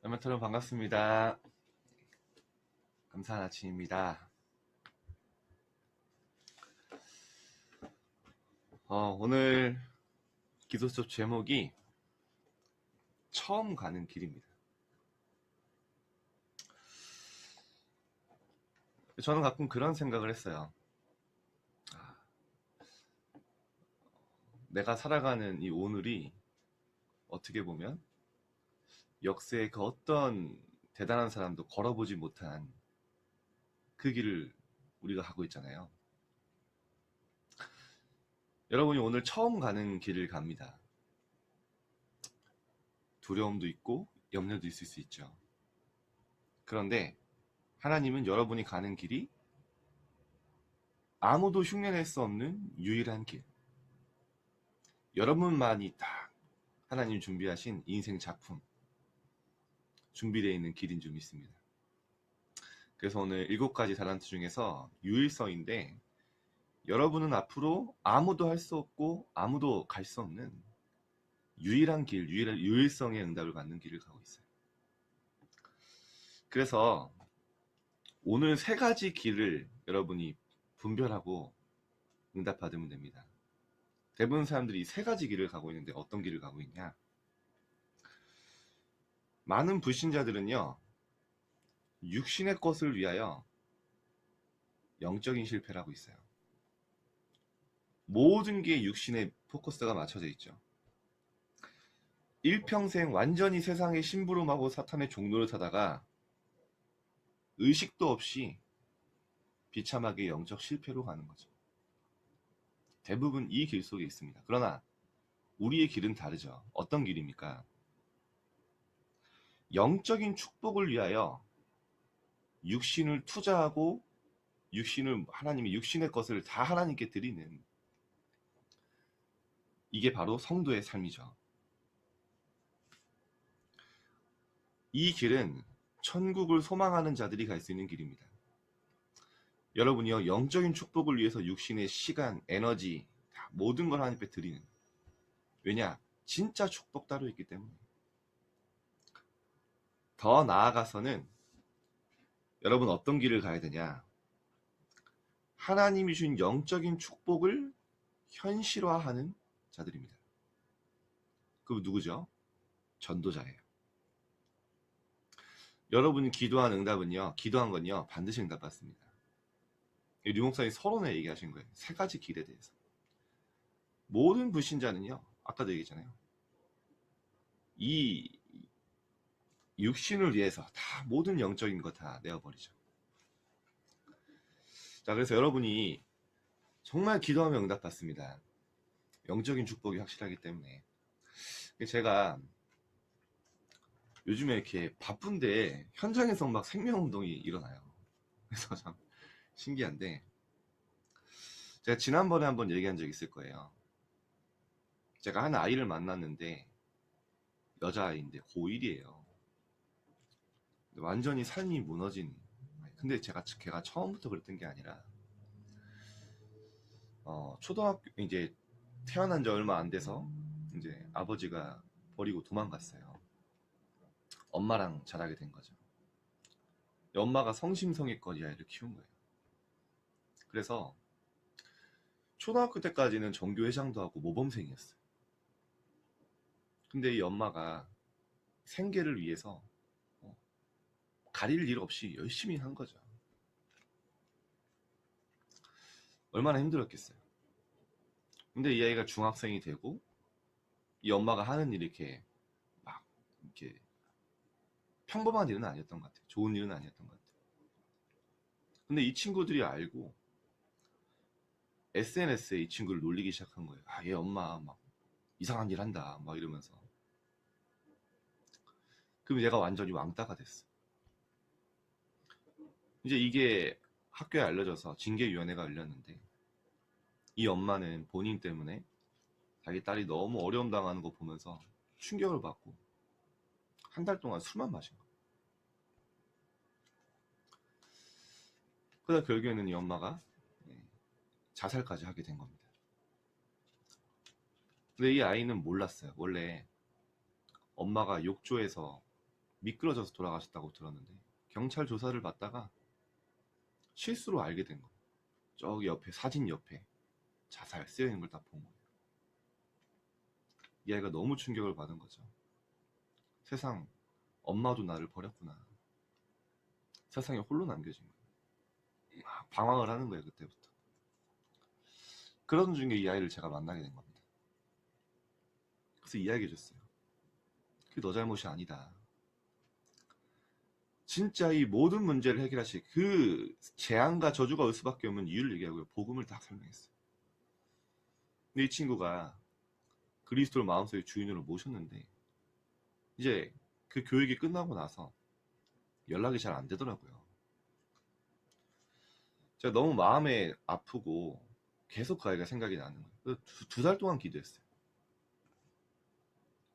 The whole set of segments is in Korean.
여러분 반갑습니다. 감사한 아침입니다. 오늘 기도 수업 제목이 처음 가는 길입니다. 저는 가끔 그런 생각을 했어요. 내가 살아가는 이 오늘이 어떻게 보면 역사의 그 어떤 대단한 사람도 걸어보지 못한 그 길을 우리가 가고 있잖아요. 여러분이 오늘 처음 가는 길을 갑니다. 두려움도 있고 염려도 있을 수 있죠. 그런데 하나님은 여러분이 가는 길이 아무도 흉내낼 수 없는 유일한 길, 여러분만이 딱 하나님 준비하신 인생 작품, 준비되어 있는 길인 줄 믿습니다. 그래서 오늘 7가지 달란트 중에서 유일성인데, 여러분은 앞으로 아무도 할 수 없고 아무도 갈 수 없는 유일한 길, 유일성의 응답을 받는 길을 가고 있어요. 그래서 오늘 3가지 길을 여러분이 분별하고 응답받으면 됩니다. 대부분 사람들이 3가지 길을 가고 있는데 어떤 길을 가고 있냐? 많은 불신자들은요, 육신의 것을 위하여 영적인 실패를 하고 있어요. 모든 게 육신에 포커스가 맞춰져 있죠. 일평생 완전히 세상의 심부름하고 사탄의 종로를 타다가 의식도 없이 비참하게 영적 실패로 가는 거죠. 대부분 이 길 속에 있습니다. 그러나 우리의 길은 다르죠. 어떤 길입니까? 영적인 축복을 위하여 육신을 투자하고 하나님의 육신의 것을 다 하나님께 드리는, 이게 바로 성도의 삶이죠. 이 길은 천국을 소망하는 자들이 갈 수 있는 길입니다. 여러분이요, 영적인 축복을 위해서 육신의 시간, 에너지, 모든 걸 하나님께 드리는, 왜냐? 진짜 축복 따로 있기 때문에. 더 나아가서는 여러분 어떤 길을 가야 되냐? 하나님이 주신 영적인 축복을 현실화하는 자들입니다. 그럼 누구죠? 전도자예요. 여러분이 기도한 응답은요, 기도한 건요, 반드시 응답받습니다. 류 목사님 서론에 얘기하신 거예요. 3가지 길에 대해서. 모든 불신자는요, 아까도 얘기했잖아요, 이 육신을 위해서 다 모든 영적인 거 다 내어버리죠. 자, 그래서 여러분이 정말 기도하면 응답받습니다. 영적인 축복이 확실하기 때문에. 제가 요즘에 이렇게 바쁜데 현장에서 막 생명운동이 일어나요. 그래서 참 신기한데, 제가 지난번에 한번 얘기한 적 있을 거예요. 제가 한 아이를 만났는데, 여자아이인데 고1이에요. 완전히 삶이 무너진. 근데 걔가 처음부터 그랬던 게 아니라, 초등학교 이제 태어난 지 얼마 안 돼서 이제 아버지가 버리고 도망갔어요. 엄마랑 자라게 된 거죠. 엄마가 성심성의껏 이 아이를 키운 거예요. 그래서 초등학교 때까지는 전교회장도 하고 모범생이었어요. 근데 이 엄마가 생계를 위해서 가릴 일 없이 열심히 한 거죠. 얼마나 힘들었겠어요. 근데 이 아이가 중학생이 되고, 이 엄마가 하는 일이 이렇게 막 이렇게 평범한 일은 아니었던 것 같아요. 좋은 일은 아니었던 것 같아요. 근데 이 친구들이 알고 SNS에 이 친구를 놀리기 시작한 거예요. 얘 엄마 막 이상한 일 한다 막 이러면서. 그럼 얘가 완전히 왕따가 됐어. 이제 이게 학교에 알려져서 징계위원회가 열렸는데, 이 엄마는 본인 때문에 자기 딸이 너무 어려움 당하는 거 보면서 충격을 받고 한 달 동안 술만 마신 거예요. 그러다 결국에는 이 엄마가 자살까지 하게 된 겁니다. 근데 이 아이는 몰랐어요. 원래 엄마가 욕조에서 미끄러져서 돌아가셨다고 들었는데 경찰 조사를 받다가 실수로 알게 된 거예요. 저기 옆에 사진 옆에 자살 쓰여 있는 걸 딱 본 거예요. 이 아이가 너무 충격을 받은 거죠. 세상, 엄마도 나를 버렸구나. 세상에 홀로 남겨진 거예요. 막 방황을 하는 거예요, 그때부터. 그런 중에 이 아이를 제가 만나게 된 겁니다. 그래서 이야기해 줬어요. 그게 너 잘못이 아니다. 진짜 이 모든 문제를 해결하실 그 재앙과 저주가 올 수밖에 없는 이유를 얘기하고요. 복음을 딱 설명했어요. 근데 이 친구가 그리스도를 마음속에 주인으로 모셨는데 이제 그 교육이 끝나고 나서 연락이 잘 안 되더라고요. 제가 너무 마음에 아프고 계속 그 아이가 생각이 나는 거예요. 두 달 동안 기도했어요.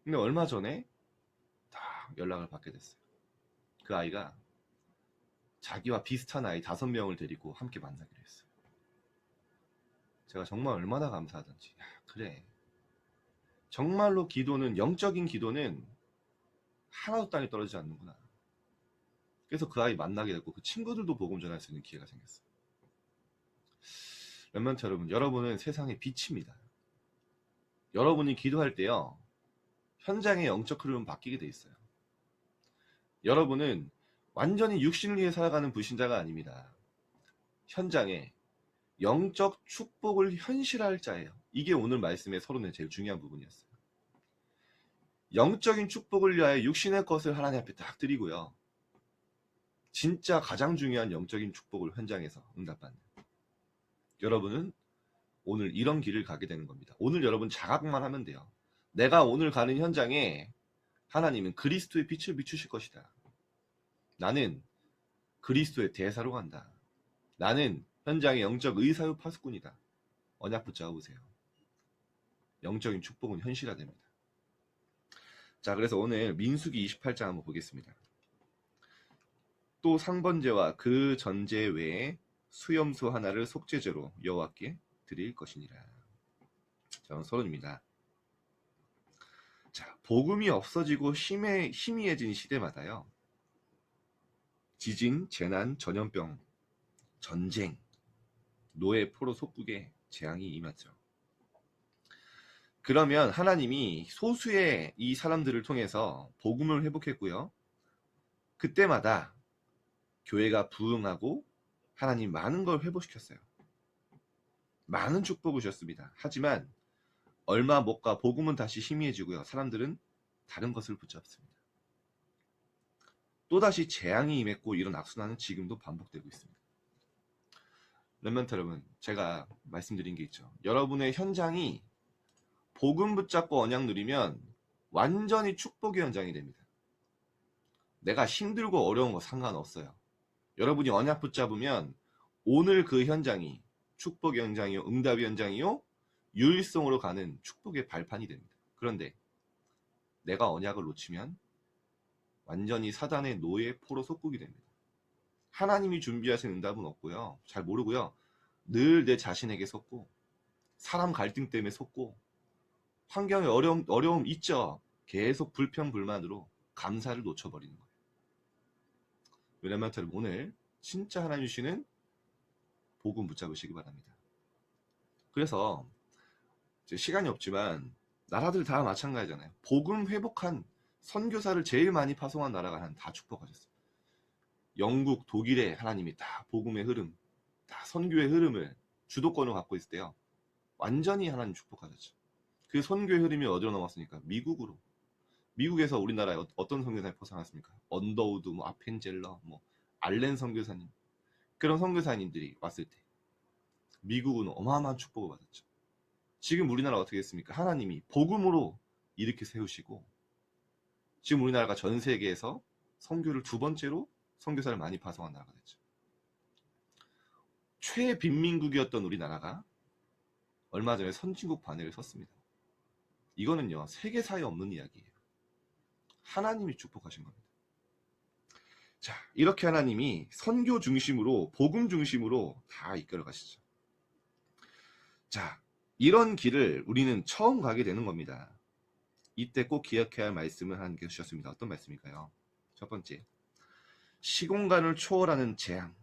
근데 얼마 전에 딱 연락을 받게 됐어요. 그 아이가 자기와 비슷한 아이 5명을 데리고 함께 만나기로 했어요. 제가 정말 얼마나 감사하던지. 야, 그래. 정말로 기도는, 영적인 기도는 하나도 땅에 떨어지지 않는구나. 그래서 그 아이 만나게 됐고 그 친구들도 복음 전할 수 있는 기회가 생겼어요. 렘넌트 여러분, 여러분은 세상의 빛입니다. 여러분이 기도할 때요, 현장의 영적 흐름은 바뀌게 돼 있어요. 여러분은 완전히 육신을 위해 살아가는 불신자가 아닙니다. 현장에 영적 축복을 현실할 자예요. 이게 오늘 말씀의 서론의 제일 중요한 부분이었어요. 영적인 축복을 위하여 육신의 것을 하나님 앞에 딱 드리고요. 진짜 가장 중요한 영적인 축복을 현장에서 응답받는. 여러분은 오늘 이런 길을 가게 되는 겁니다. 오늘 여러분 자각만 하면 돼요. 내가 오늘 가는 현장에 하나님은 그리스도의 빛을 비추실 것이다. 나는 그리스도의 대사로 간다. 나는 현장의 영적 의사유 파수꾼이다. 언약 붙잡으세요. 영적인 축복은 현실화됩니다. 자, 그래서 오늘 민수기 28장 한번 보겠습니다. 또 상번제와 그 전제 외에 수염소 하나를 속죄제로 여호와께 드릴 것이니라. 자, 서론입니다. 자, 복음이 없어지고 희미해진 시대마다요, 지진, 재난, 전염병, 전쟁, 노예, 포로, 속국에 재앙이 임하죠. 그러면 하나님이 소수의 이 사람들을 통해서 복음을 회복했고요. 그때마다 교회가 부흥하고 하나님 많은 걸 회복시켰어요. 많은 축복을 주셨습니다. 하지만 얼마 못 가 복음은 다시 희미해지고요. 사람들은 다른 것을 붙잡습니다. 또다시 재앙이 임했고 이런 악순환은 지금도 반복되고 있습니다. 렘넌트 여러분, 제가 말씀드린 게 있죠. 여러분의 현장이 복음 붙잡고 언약 누리면 완전히 축복의 현장이 됩니다. 내가 힘들고 어려운 거 상관없어요. 여러분이 언약 붙잡으면 오늘 그 현장이 축복의 현장이요, 응답의 현장이요, 유일성으로 가는 축복의 발판이 됩니다. 그런데 내가 언약을 놓치면 완전히 사단의 노예, 포로, 속국이 됩니다. 하나님이 준비하신 응답은 없고요. 잘 모르고요. 늘 내 자신에게 속고 사람 갈등 때문에 속고 환경의 어려움 있죠. 계속 불평, 불만으로 감사를 놓쳐버리는 거예요. 왜냐면 오늘 진짜 하나님 주시는 복음 붙잡으시기 바랍니다. 그래서 시간이 없지만 나라들 다 마찬가지잖아요. 복음 회복한 선교사를 제일 많이 파송한 나라가 다 축복하셨어요. 영국, 독일에 하나님이 다 복음의 흐름, 다 선교의 흐름을 주도권을 갖고 있을 때요. 완전히 하나님 축복하셨죠. 그 선교의 흐름이 어디로 넘었습니까? 미국으로. 미국에서 우리나라에 어떤 선교사님 포상했습니까? 언더우드, 아펜젤러, 알렌 선교사님. 그런 선교사님들이 왔을 때 미국은 어마어마한 축복을 받았죠. 지금 우리나라가 어떻게 됐습니까? 하나님이 복음으로 이렇게 세우시고 지금 우리나라가 전 세계에서 선교를 2번째로 선교사를 많이 파송한 나라가 됐죠. 최빈민국이었던 우리나라가 얼마 전에 선진국 반열에 섰습니다. 이거는요, 세계사에 없는 이야기예요. 하나님이 축복하신 겁니다. 자, 이렇게 하나님이 선교 중심으로, 복음 중심으로 다 이끌어 가시죠. 자, 이런 길을 우리는 처음 가게 되는 겁니다. 이때 꼭 기억해야 할 말씀을 하나님께서 주셨습니다. 어떤 말씀일까요? 첫 번째, 시공간을 초월하는 재앙.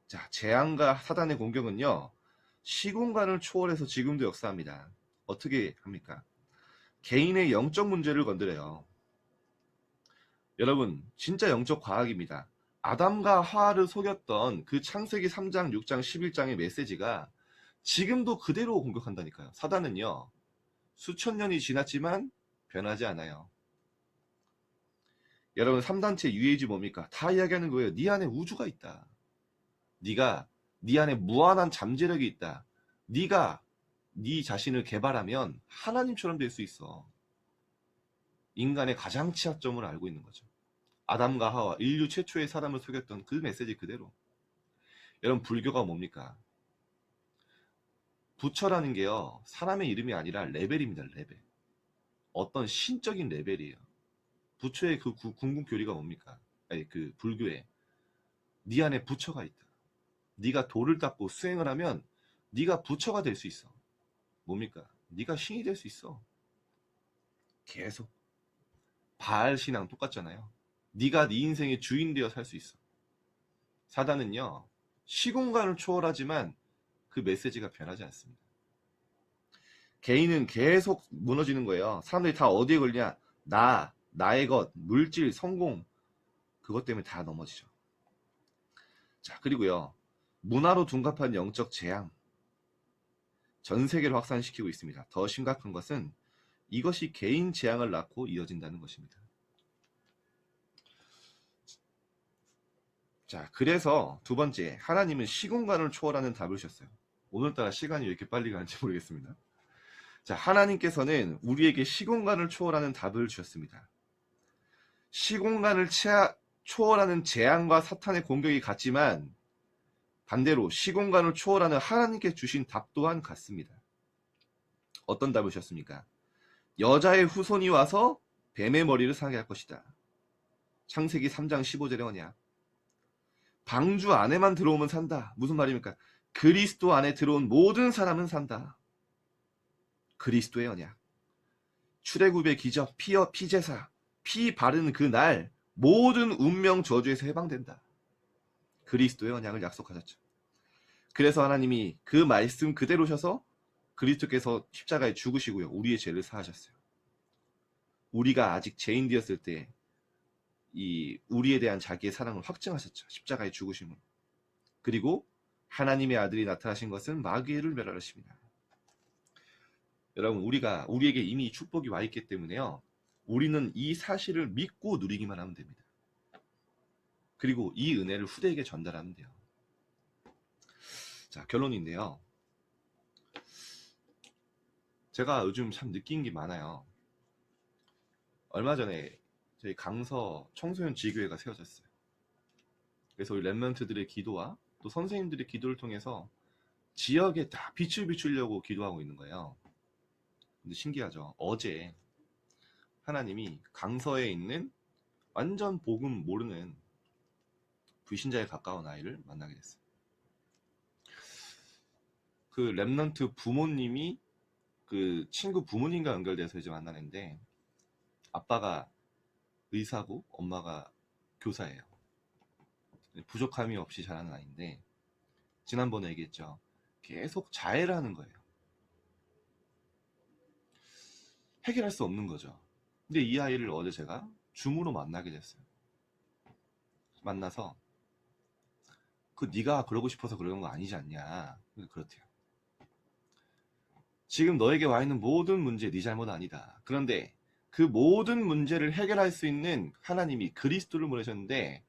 자, 재앙과 사단의 공격은요, 시공간을 초월해서 지금도 역사합니다. 어떻게 합니까? 개인의 영적 문제를 건드려요. 여러분, 진짜 영적 과학입니다. 아담과 하와를 속였던 그 창세기 3장, 6장, 11장의 메시지가 지금도 그대로 공격한다니까요. 사단은요, 수천 년이 지났지만 변하지 않아요. 여러분, 3단체 UAG 뭡니까? 다 이야기하는 거예요. 네 안에 우주가 있다. 네가 네 안에 무한한 잠재력이 있다. 네가 네 자신을 개발하면 하나님처럼 될 수 있어. 인간의 가장 취약점을 알고 있는 거죠. 아담과 하와, 인류 최초의 사람을 속였던 그 메시지 그대로. 여러분, 불교가 뭡니까? 부처라는 게요, 사람의 이름이 아니라 레벨입니다. 레벨. 어떤 신적인 레벨이에요. 부처의 그 궁극교리가 뭡니까? 아니, 그 불교에 네 안에 부처가 있다. 네가 도를 닦고 수행을 하면 네가 부처가 될 수 있어. 뭡니까? 네가 신이 될 수 있어. 계속. 바알 신앙 똑같잖아요. 네가 네 인생의 주인 되어 살 수 있어. 사단은요, 시공간을 초월하지만 그 메시지가 변하지 않습니다. 개인은 계속 무너지는 거예요. 사람들이 다 어디에 걸리냐? 나의 것, 물질, 성공, 그것 때문에 다 넘어지죠. 자, 그리고요, 문화로 둔갑한 영적 재앙, 전 세계를 확산시키고 있습니다. 더 심각한 것은 이것이 개인 재앙을 낳고 이어진다는 것입니다. 자, 그래서 두 번째, 하나님은 시공간을 초월하는 답을 주셨어요. 오늘따라 시간이 왜 이렇게 빨리 가는지 모르겠습니다. 자, 하나님께서는 우리에게 시공간을 초월하는 답을 주셨습니다. 시공간을 초월하는 재앙과 사탄의 공격이 같지만 반대로 시공간을 초월하는 하나님께 주신 답 또한 같습니다. 어떤 답을 주셨습니까? 여자의 후손이 와서 뱀의 머리를 상하게 할 것이다. 창세기 3장 15절의 언약. 방주 안에만 들어오면 산다. 무슨 말입니까? 그리스도 안에 들어온 모든 사람은 산다. 그리스도의 언약. 출애굽의 기적, 피제사, 피 바른 그 날 모든 운명 저주에서 해방된다. 그리스도의 언약을 약속하셨죠. 그래서 하나님이 그 말씀 그대로 오셔서 그리스도께서 십자가에 죽으시고요, 우리의 죄를 사하셨어요. 우리가 아직 죄인 되었을 때 이 우리에 대한 자기의 사랑을 확증하셨죠. 십자가에 죽으심으로. 그리고 하나님의 아들이 나타나신 것은 마귀를 멸하십니다. 여러분, 우리에게 이미 축복이 와 있기 때문에요, 우리는 이 사실을 믿고 누리기만 하면 됩니다. 그리고 이 은혜를 후대에게 전달하면 돼요. 자, 결론인데요, 제가 요즘 참 느낀 게 많아요. 얼마 전에 저희 강서 청소년 지교회가 세워졌어요. 그래서 우리 랩런트들의 기도와 또 선생님들의 기도를 통해서 지역에 다 빛을 비추려고 기도하고 있는 거예요. 근데 신기하죠. 어제 하나님이 강서에 있는 완전 복음 모르는 불신자에 가까운 아이를 만나게 됐어요. 그 랩런트 부모님이 그 친구 부모님과 연결돼서 이제 만나는데, 아빠가 의사고 엄마가 교사예요. 부족함이 없이 자라는 아이인데, 지난번에 얘기했죠. 계속 자해를 하는 거예요. 해결할 수 없는 거죠. 근데 이 아이를 어제 제가 줌으로 만나게 됐어요. 만나서 네가 그러고 싶어서 그러는 거 아니지 않냐. 그렇대요. 지금 너에게 와 있는 모든 문제 네 잘못 아니다. 그런데 그 모든 문제를 해결할 수 있는 하나님이 그리스도를 보내셨는데,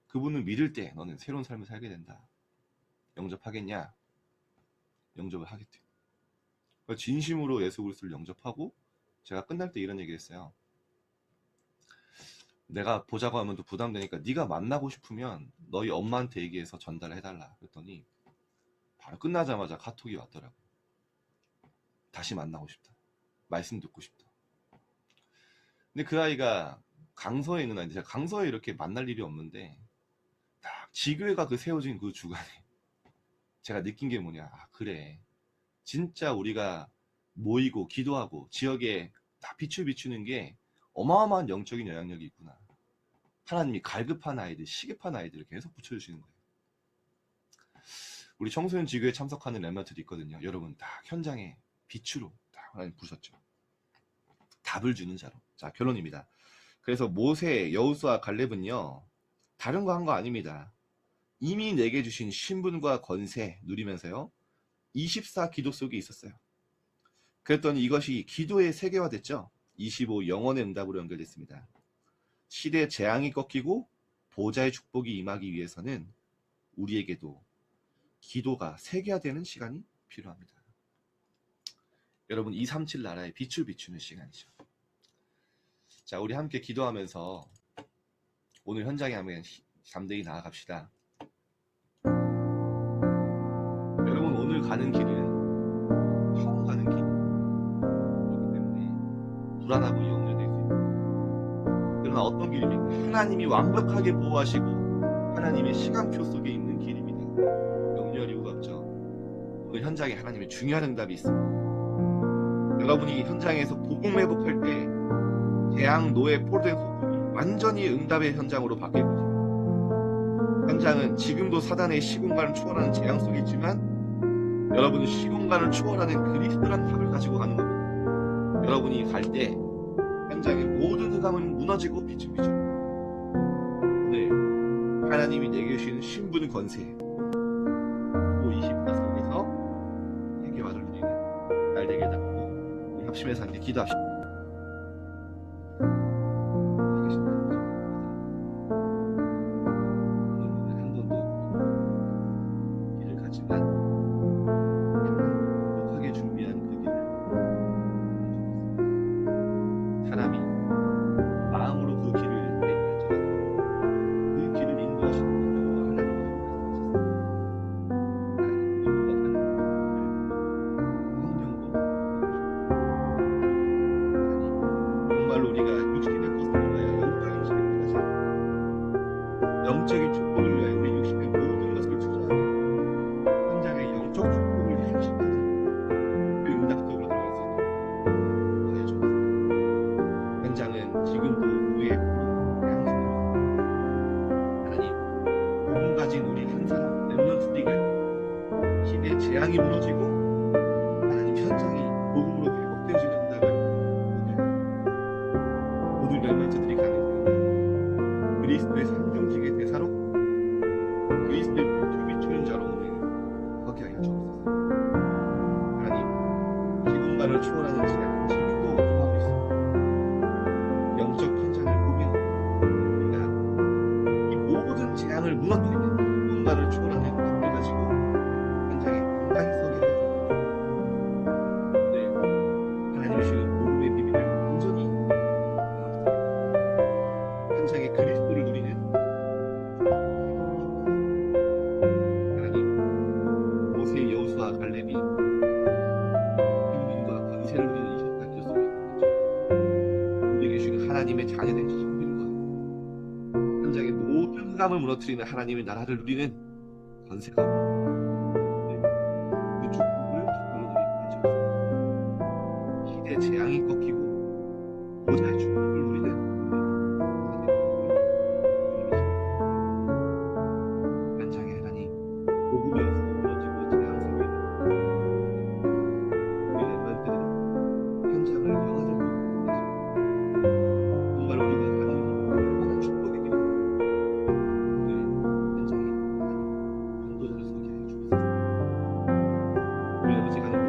그분을 믿을 때 너는 새로운 삶을 살게 된다. 영접하겠냐? 영접을 하겠대요. 진심으로 예수 그리스도를 영접하고, 제가 끝날 때 이런 얘기 했어요. 내가 보자고 하면 또 부담되니까 네가 만나고 싶으면 너희 엄마한테 얘기해서 전달해달라. 그랬더니 바로 끝나자마자 카톡이 왔더라고요. 다시 만나고 싶다. 말씀 듣고 싶다. 근데 그 아이가 강서에 있는 아이인데, 제가 강서에 이렇게 만날 일이 없는데 딱 지교회가 그 세워진 그 주간에 제가 느낀 게 뭐냐. 그래, 진짜 우리가 모이고 기도하고 지역에 다 빛을 비추는 게 어마어마한 영적인 영향력이 있구나. 하나님이 갈급한 아이들, 시급한 아이들을 계속 붙여주시는 거예요. 우리 청소년 지교에 참석하는 렘넌트들이 있거든요. 여러분 다 현장에 빛으로 다 하나님 부르셨죠. 답을 주는 자로. 자, 결론입니다. 그래서 모세, 여호수아, 갈렙은요 다른 거 한 거 아닙니다. 이미 내게 주신 신분과 권세 누리면서요 24 기도 속에 있었어요. 그랬더니 이것이 기도의 세계화됐죠. 25 영원의 응답으로 연결됐습니다. 시대의 재앙이 꺾이고 보좌의 축복이 임하기 위해서는 우리에게도 기도가 세계화되는 시간이 필요합니다. 여러분 237 나라에 빛을 비추는 시간이죠. 자, 우리 함께 기도하면서 오늘 현장에 한번 담대히 나아갑시다. 여러분 오늘 가는 길은 처음 가는 길이기 때문에 불안하고 염려될 수 있습니다. 그러나 어떤 길입니까? 하나님이 완벽하게 보호하시고 하나님의 시간표 속에 있는 길입니다. 염려할 이유가 없죠. 오늘 현장에 하나님의 중요한 응답이 있습니다. 여러분이 현장에서 복음 회복할 때 재앙, 노예, 포로된 소금이 완전히 응답의 현장으로 바뀔 것입니다. 현장은 지금도 사단의 시공간을 초월하는 재앙 속에 있지만 여러분은 시공간을 초월하는 그리스도란 답을 가지고 가는 겁니다. 여러분이 갈 때 현장의 모든 흑암은 무너지고 빛을 비춥니다. 오늘 하나님이 내게 주신 신분 권세 또 24 속에서 세계화를 누리는 날 되게 닫고 우리 합심해서 함께 기도합시다. 영적인 축복을 위하여 우리 육신의 모든 것을 투자하며 현장의 영적 축복을 행시키는 그 응답 속으로 들어갈 수 있도록 하여 주옵소서. 현장은 지금도 우리의 향수로 하나님 복음 가진 우리 한 사람 렘넌트들이 갈 때 시대의 재앙이 무너지고 하나님 현장이 복음으로 회복되어지는 응답을 모든 렘넌트들이 가는 그리스도의 상징직의 대사로 그리스도의 빛을 비추는 자로 오늘 거기 하여 주옵소서. 하나님 시공간을 초월하는 재앙은 지금도 임하고 있습니다. 영적 현장을 보며 우리가 이 모든 재앙을 무너뜨리는 시공간을 초월하는 힘을 가지고 현장에 건강히 서게 되옵소서. 네, 하나님이 주시는 복음의 비밀을 온전히 현장의 그리스도를 누리는 하나님 모세, 여호수아, 갈렙이 신분과 권세를 누리는 24기도 속에 있는 거죠. 우리에게 주시는 하나님의 자녀된 신분과 현장의 모든 흑암을 무너뜨리는 하나님의 나라를 누리는 권세가 그 축복을 기쁨으로 누리게 해주옵소서. 시대의 재앙이 꺾이고 보좌의 축복을 누리는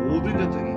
모든 현장에